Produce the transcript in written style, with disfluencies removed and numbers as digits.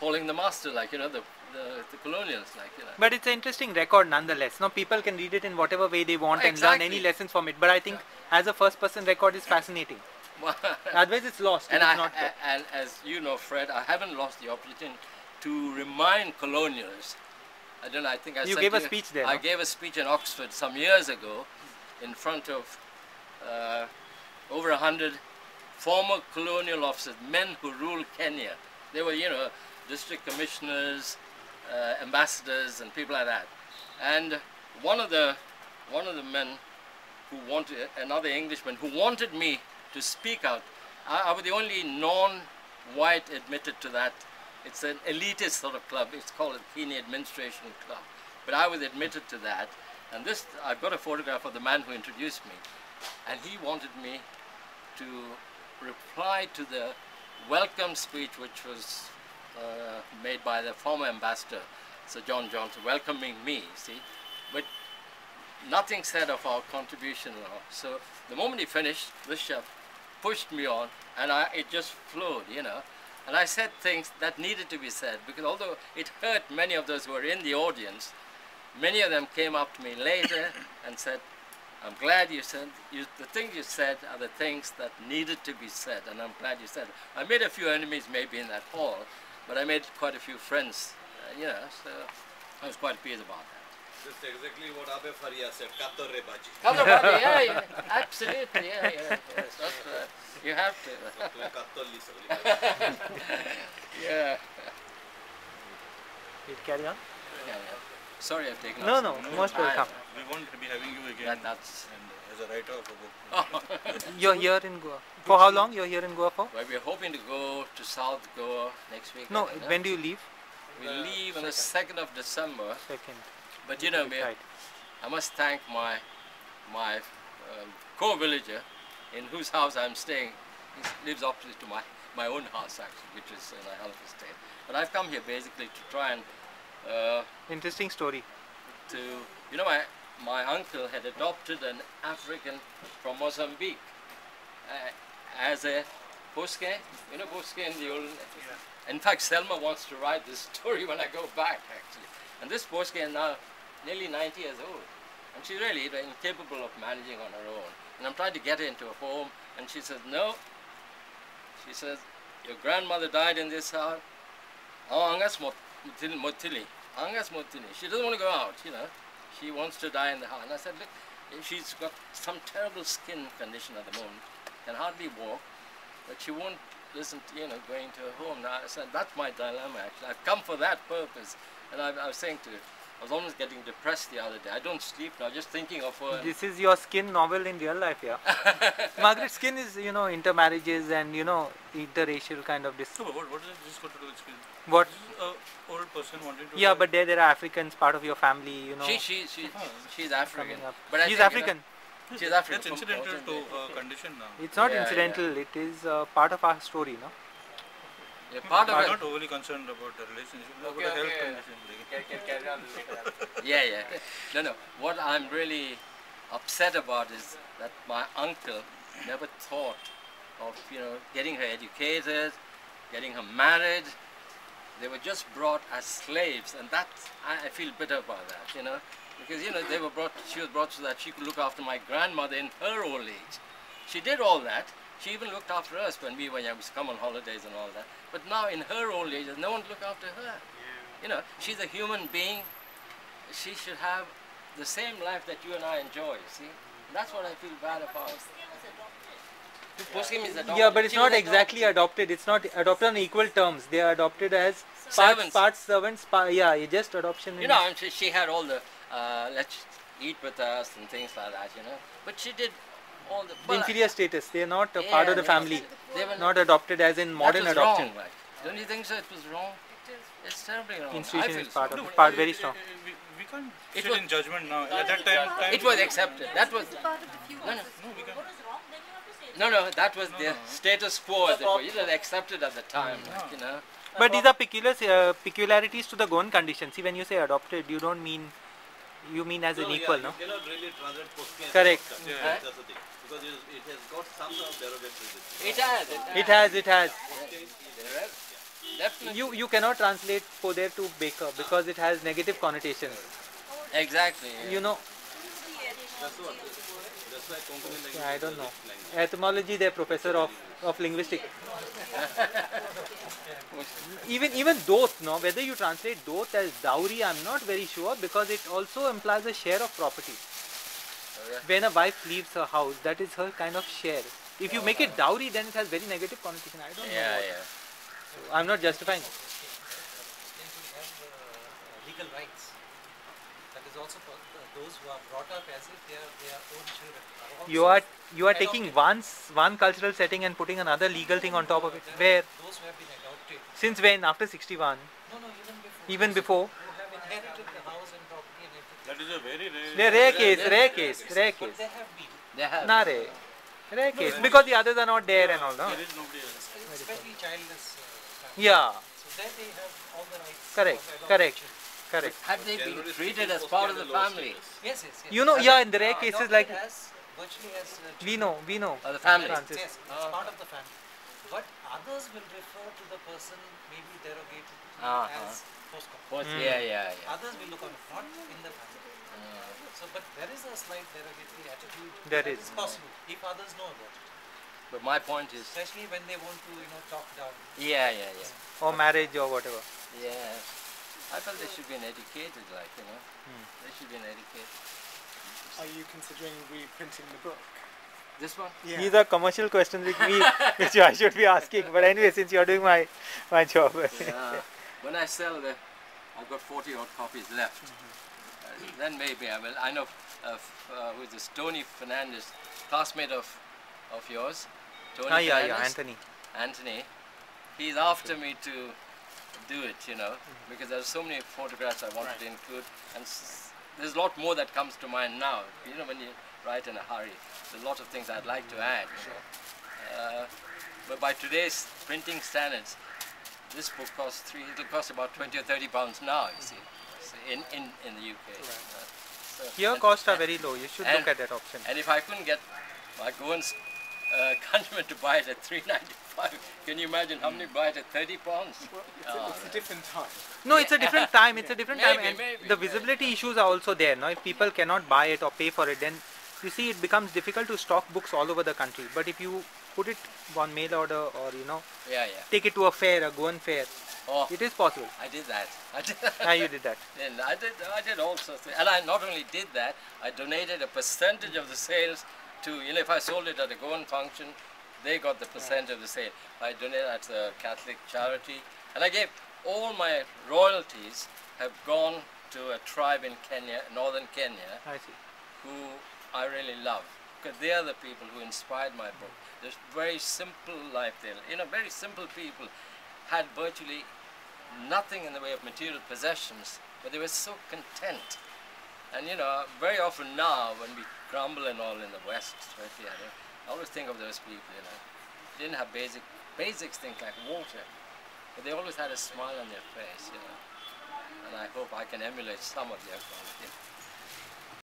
following the master, like, you know, the colonials, like, you know. But it's an interesting record nonetheless. No, people can read it in whatever way they want and learn any lessons from it. But I think as a first-person record is fascinating. Otherwise, it's lost. And and as you know, Fred, I haven't lost the opportunity to remind colonials. I don't know. I think you gave a speech there. I gave a speech in Oxford some years ago, in front of over 100 former colonial officers, men who ruled Kenya. They were, you know, district commissioners, ambassadors, and people like that. And one of the men who wanted, another Englishman who wanted me to speak out. I was the only non-white admitted to that. It's an elitist sort of club. It's called a Kenya Administration Club. But I was admitted to that. And this, I've got a photograph of the man who introduced me. And he wanted me to reply to the welcome speech which was made by the former ambassador, Sir John Johnson, welcoming me, see. But nothing said of our contribution and all. So the moment he finished, this chap pushed me on, and it just flowed, you know. And I said things that needed to be said, because although it hurt many of those who were in the audience, many of them came up to me later and said, I'm glad you said, the things you said are the things that needed to be said, and I'm glad you said it. I made a few enemies maybe in that hall, but I made quite a few friends, you know, so I was quite pleased about that. That's exactly what Abe Faria said, Kato re baji. Kato baji, yeah, absolutely, yes, you have to. Yeah. You carry on? Yeah. Sorry I've taken No, most welcome. We won't be having you again and as a writer of a book. You're here in Goa. For how long you're here in Goa for? Well, we're hoping to go to South Goa next week. No, when do you leave? We leave on the 2nd of December. 2nd. But you know, I must thank my co-villager in whose house I'm staying. He lives opposite to my own house actually, which is in a hell of a state. But I've come here basically to try and interesting story. You know, my uncle had adopted an African from Mozambique as a bosque. You know, bosque in the old. Yeah. In fact, Selma wants to write this story when I go back actually. And this bosque is now nearly 90 years old, and she's really incapable of managing on her own. And I'm trying to get her into a home, and she says no. She says, your grandmother died in this house. Oh, Angas Motili. Angas Motili. She doesn't want to go out, you know. She wants to die in the house. And I said, look, she's got some terrible skin condition at the moment, can hardly walk, but she won't listen to, you know, going to her home. Now, I said, that's my dilemma actually. I've come for that purpose. And I was saying to her, I was almost getting depressed the other day. I don't sleep now, just thinking of her. This is your Skin novel in real life, yeah. Margaret, Skin is, you know, intermarriages and, you know, interracial kind of this. No, what does this got to do with Skin? What? Old person wanting to. Yeah, but there are Africans, part of your family, you know. She's African. But she's African. She's African. That's incidental to condition now. It's not incidental. It is part of our story, no? Yeah, part of I'm it. not overly concerned about the relationship, about the health condition. Yeah. No. What I'm really upset about is that my uncle never thought of, you know, getting her educated, getting her married. They were just brought as slaves, and that I feel bitter about that, you know, because, you know, she was brought so that she could look after my grandmother in her old age. She did all that. She even looked after us when we used to come on holidays and all that. But now in her old age, there's no one to look after her. Yeah. You know, she's a human being. She should have the same life that you and I enjoy, see? That's what I feel bad about. Poskim is adopted. Yeah, but it's not exactly adopted. It's not adopted on equal terms. They are adopted as part servants. Just adoption. You know, she had all the let's eat with us and things like that, you know. But she did all the inferior status. They are not a part of the family. They were not adopted as in modern adoption. Wrong, right? Don't you think so? It was wrong. It's terribly wrong. Institution is part very strong. We can't sit in judgment now. At that time it was accepted. That was no. That was the status quo. It was accepted at the time, you know. But these are peculiarities to the Goan condition. See, when you say adopted, you don't mean, you mean as an equal, no? You cannot really translate posting. Correct. That's the thing. Because it has got some sort of derogatory. It has. It has. Definitely. You cannot translate poder to baker because it has negative connotations. Exactly. You know, That's what. That's why Konkani language I is don't a know. rich language. Etymology, they're professor of linguistics. Even doth, no, whether you translate doth as dowry, I'm not very sure because it also implies a share of property. Okay. When a wife leaves her house, that is her kind of share. If you make it dowry, then it has very negative connotation. I don't know Yeah, what. yeah. So I'm not justifying. Then we have legal rights. That is also for those who are brought up as if they are their own children. You are taking adopted. one cultural setting and putting another legal thing on top of it. Where Those who have been adopted. since when? After 61? No, even before. Even before? Who have inherited the house and property and everything. That is a very rare. They're rare case, rare case, rare But case. they have been. They have. Nah, rare case. Because the others are not there and all, no? There is nobody else. Especially childless families. Yeah, So there they have all the rights. correct, of adopted correct, children. correct. Have they been Generally treated speaking, as part of the low family? status. Yes. You know, yeah, in the rare Adopted cases like as, virtually as we know. Of the family? Francis. Yes, it's part of the family. But others will refer to the person maybe derogated as postcard. Yeah. Others will look on it, not in the family. So, but there is a slight derogatory attitude. There that is. possible if others know about it, But my point is, especially when they want to, talk down. yeah. Or marriage or whatever. Yeah. I felt they should be educated, They should be educated. Are you considering reprinting the book? This one? Yeah. These are commercial questions which I should be asking. But anyway, since you're doing my job. Yeah. When I sell I've got 40 odd copies left. Then maybe I will. I know who is this Tony Fernandez, classmate of yours. Tony Fernandez. Anthony. He's after me to do it, because there's so many photographs I wanted to include, and there's a lot more that comes to mind now. When you write in a hurry, there's a lot of things I'd like to add. But by today's printing standards, this book it'll cost about 20 or 30 pounds now, you see, in the UK. Your costs are very low. You should look at that option. And if I couldn't get my Goans countrymen to buy it at £3.95, can you imagine how many buy it at £30? It's a different time. No, it's a different time. It's a different time, and Maybe, the visibility issues are also there. Now, if people cannot buy it or pay for it, then you see it becomes difficult to stock books all over the country. But if you put it on mail order or take it to a fair, a Goan fair, it is possible. I did that. You did that. And I did all sorts of things. And I not only did that, I donated a percentage of the sales to, if I sold it at a Goan function, they got the percent of the sale. I donated at the Catholic charity, and I gave all my royalties have gone to a tribe in Kenya, northern Kenya, I see. who I really love, because they are the people who inspired my book. There's very simple life there. Very simple people had virtually nothing in the way of material possessions, but they were so content. And very often now when we grumble and all in the West, especially, I always think of those people, They didn't have basics things like water, but they always had a smile on their face, And I hope I can emulate some of their qualities.